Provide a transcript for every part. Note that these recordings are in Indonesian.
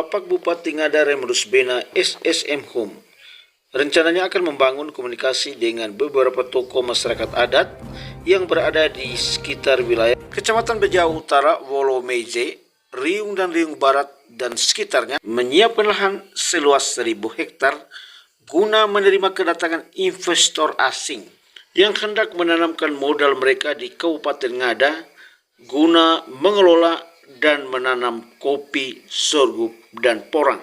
Bapak Bupati Ngada Remrus Bena SSM Hum rencananya akan membangun komunikasi dengan beberapa tokoh masyarakat adat yang berada di sekitar wilayah Kecamatan Bejauh Utara, Wolomeje, Riung dan Riung Barat dan sekitarnya, menyiapkan lahan seluas 1.000 hektar guna menerima kedatangan investor asing yang hendak menanamkan modal mereka di Kabupaten Ngada guna mengelola dan menanam kopi, sorghum, dan porang.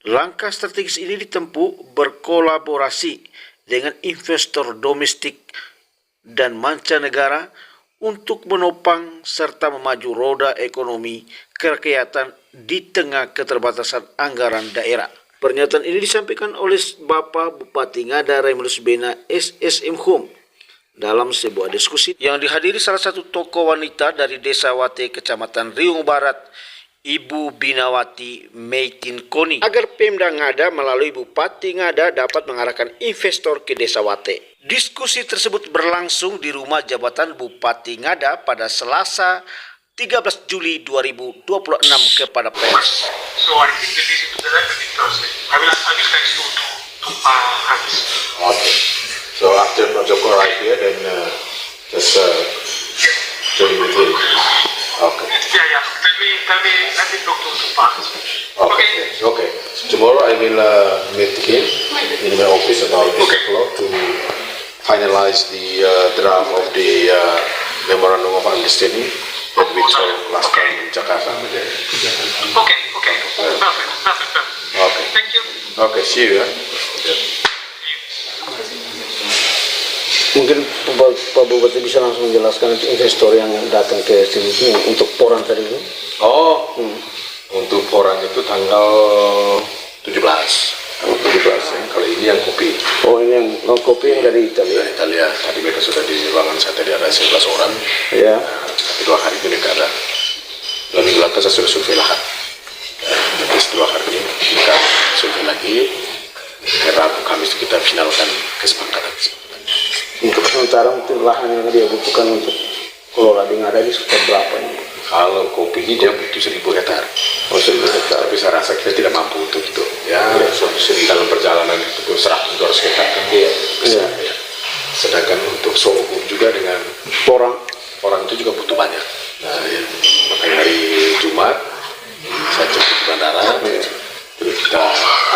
Langkah strategis ini ditempuh berkolaborasi dengan investor domestik dan mancanegara untuk menopang serta memaju roda ekonomi kerakyatan di tengah keterbatasan anggaran daerah. Pernyataan ini disampaikan oleh Bapak Bupati Ngada Remrus Bena SSM Hum dalam sebuah diskusi yang dihadiri salah satu tokoh wanita dari Desa Wate, Kecamatan Riung Barat, Ibu Binawati Meikin Koni, agar Pemda Ngada melalui Bupati Ngada dapat mengarahkan investor ke Desa Wate. Diskusi tersebut berlangsung di Rumah Jabatan Bupati Ngada pada Selasa 13 Juli 2026 kepada pers. So I think the visit to the left is Thursday. I will text to Hans. Okay. So after Pak Joko arrive here, then just join with him. Okay. Yeah. Let me talk to Hans. Okay. So tomorrow I will meet him in my office about 8 o'clock to finalize the draft of the memorandum of understanding that we talked last time in Jakarta. Okay. Perfect. Okay. Thank you. Okay, see you. Mungkin Pak Bupati bisa langsung menjelaskan investor yang datang ke sini untuk porang tadi itu. Untuk porang itu tanggal 17 ya. Kalau ini yang kopi. Ini yang kopi yang dari Italia. Italia. Tadi mereka sudah di ruangan saya, tadi ada 11 orang. Ya. Tapi 2 hari ini mereka ada. Dan minggu lalu saya sudah survei lahan. Jadi 2 hari ini kita survei lagi. Rabu Kamis kita finalkan kesepakatan. Untuk sementara mungkin lahan yang dia butuhkan untuk kelola di Ngada ini sekitar berapa nih? Kalau kopi ini dia butuh 1.000 hektar. 1.000 hektar. Tapi saya rasa kita tidak mampu untuk itu. Ya, dalam perjalanan itu 100-200 hektar kan dia besar. Ya. Sedangkan untuk sorghum juga dengan porang itu juga butuh banyak. Nah, ya. Makanya hari Jumat saya jemput di bandara, terus kita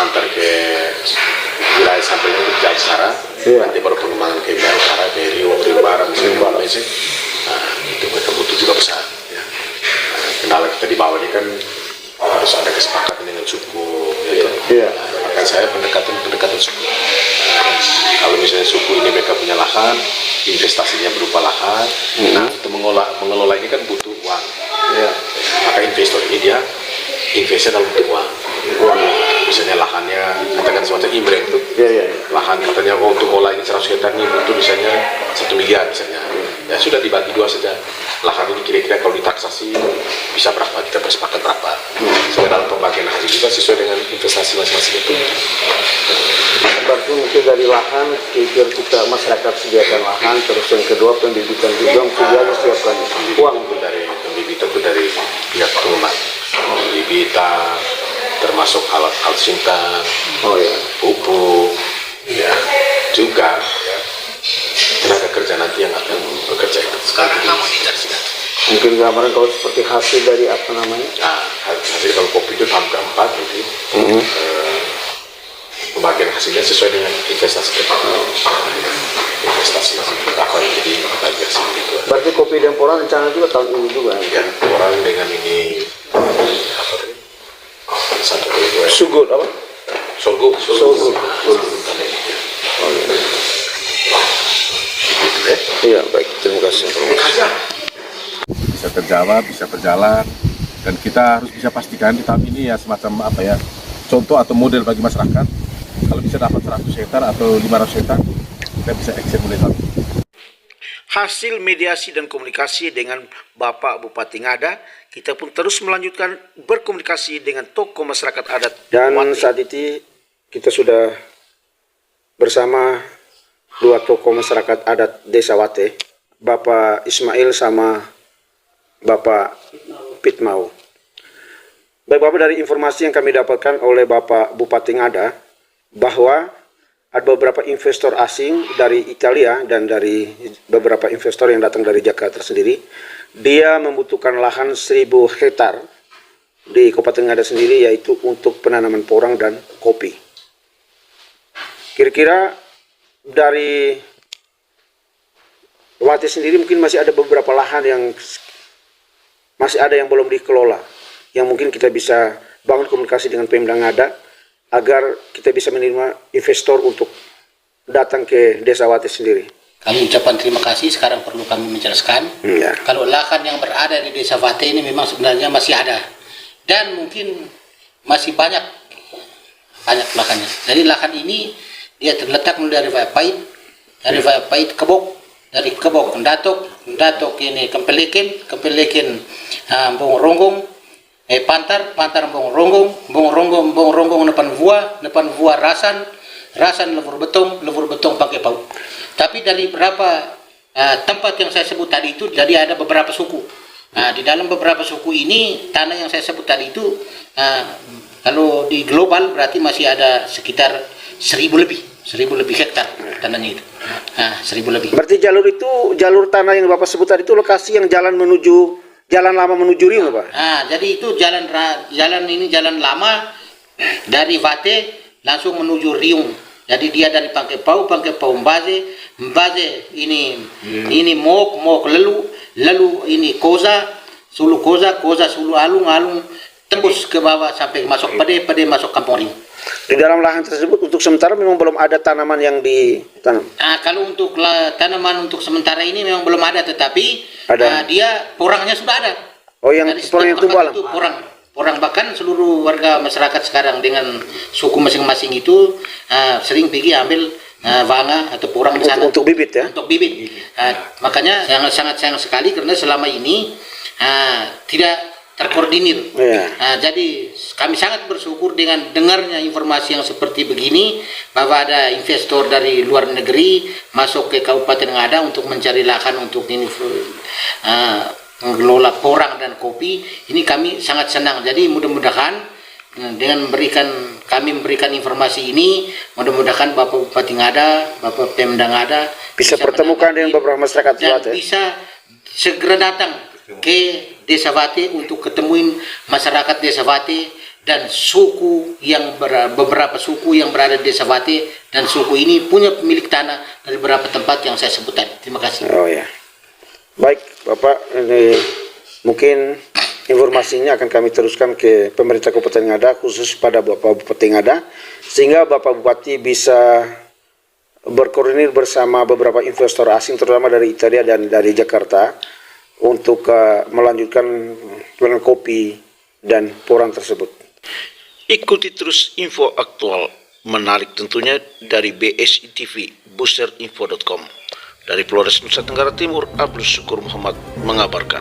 antar ke wilayah sampingnya untuk Jaisara. Nanti baru pengembangan ke wilayah utara, ke Riung Barat, Wolomeje. Nah, itu mereka butuh juga besar. Ya. Nah, kendala kita di bawah ini kan harus ada kesepakatan dengan suku. Makanya saya pendekatan suku. Kalau misalnya suku ini mereka punya lahan, investasinya berupa lahan. Nah, untuk mengelola ini kan butuh uang. Maka investor ini dia investasi dalam bentuk uang. Misalnya lahannya katakan semacam imbreng itu, lahan katanya untuk olah ini 100 hektar ini butuh misalnya 1 miliar misalnya. Ya sudah dibagi 2 saja. Lahan ini kira-kira kalau ditaksasi bisa berapa, kita bersepakat berapa. Sehingga dalam pembagian hasil juga sesuai dengan investasi masing-masing itu. Berarti mungkin dari lahan, kita masyarakat sediakan lahan, terus yang kedua pendidikan juga mungkin dia harus siapkan uang. Itu dari pembibitan itu dari pihak pengelola. Pembibitan termasuk alat sintan, pupuk, juga tenaga kerja nanti yang akan bekerja itu. Sekarang kamu mungkin gambaran kalau seperti hasil dari apa namanya? Hasil kalau kopi itu tahap keempat nanti. Pembagian hasilnya sesuai dengan investasi kita. Investasi apa yang jadi bagian hasil itu. Berarti kopi dan porang rencana juga tahun ini juga. Ya, porang dengan ini apa tadi? Satu Sugut apa? Sorghum. Iya, baik, terima kasih. Bisa terjawab, bisa berjalan, dan kita harus bisa pastikan di tahun ini ya semacam apa ya, contoh atau model bagi masyarakat. Kalau bisa dapat 100 hektar atau 500 hektar, kita bisa exit mulai tahun ini. Hasil mediasi dan komunikasi dengan Bapak Bupati Ngada, kita pun terus melanjutkan berkomunikasi dengan tokoh masyarakat adat. Dan saat itu kita sudah bersama 2 tokoh masyarakat adat Desa Wate, Bapak Ismail sama Bapak Pitmau. Baik Bapak, dari informasi yang kami dapatkan oleh Bapak Bupati Ngada bahwa ada beberapa investor asing dari Italia dan dari beberapa investor yang datang dari Jakarta sendiri. Dia membutuhkan lahan 1.000 hektar di Kabupaten Ngada sendiri, yaitu untuk penanaman porang dan kopi. Kira-kira dari Wati sendiri mungkin masih ada beberapa lahan yang masih ada yang belum dikelola, yang mungkin kita bisa bangun komunikasi dengan Pemda Ngada agar kita bisa menerima investor untuk datang ke Desa Wati sendiri. Kami ucapkan terima kasih. Sekarang perlu kami menjelaskan, kalau lahan yang berada di Desa Wati ini memang sebenarnya masih ada dan mungkin masih banyak lahannya. Jadi lahan ini dia terletak mulai dari Vayapait, Kebok, dari Kebok Datok ini Kempelekin Bong Ronggong, Pantar Bong Ronggong Nepan Vua Rasan Levur Betong pakai Pau. Tapi dari beberapa tempat yang saya sebut tadi itu, jadi ada beberapa suku. Di dalam beberapa suku ini, tanah yang saya sebut tadi itu, kalau di global berarti masih ada sekitar 1.000 lebih hektar tanahnya itu. 1.000 lebih. Berarti jalur tanah yang Bapak sebut tadi itu lokasi yang jalan lama menuju Riung, Pak? Jadi itu jalan lama dari Vate langsung menuju Riung. Jadi dia dari Pangke Pau Mbaze ini Mok lalu ini Sulu Alung tembus ke bawah sampai masuk Pade masuk Kampung Riung. Di dalam lahan tersebut untuk sementara memang belum ada tanaman yang ditanam. Kalau untuk tanaman untuk sementara ini memang belum ada, tetapi ada. Dia porangnya sudah ada. Oh, yang porang yang tumbuh alam. Porang bahkan seluruh warga masyarakat sekarang dengan suku masing-masing itu sering pergi ambil vanga atau porang di sana untuk bibit ya. Untuk bibit. Makanya sangat sayang sekali karena selama ini tidak terkoordinir. Jadi kami sangat bersyukur dengan dengarnya informasi yang seperti begini, bahwa ada investor dari luar negeri masuk ke Kabupaten Ngada untuk mencari lahan untuk ini mengelola porang dan kopi. Ini kami sangat senang. Jadi mudah-mudahan dengan kami memberikan informasi ini, mudah-mudahan Bapak Bupati Ngada, Bapak Pemda Ngada bisa pertemukan dengan beberapa masyarakat dan bisa segera datang ke Desa Wati untuk ketemuin masyarakat Desa Wati dan beberapa suku yang berada di Desa Wati, dan suku ini punya pemilik tanah dari beberapa tempat yang saya sebut tadi. Terima kasih. Oh ya. Baik, Bapak, ini mungkin informasinya akan kami teruskan ke pemerintah Kabupaten Ngada, khusus pada Bapak Bupati Ngada, sehingga Bapak Bupati bisa berkoordinir bersama beberapa investor asing, terutama dari Italia dan dari Jakarta, untuk melanjutkan jualan kopi dan porang tersebut. Ikuti terus info aktual menarik tentunya dari BSI TV, boosterinfo.com. Dari Flores, Nusa Tenggara Timur, Abdul Syukur Muhammad mengabarkan.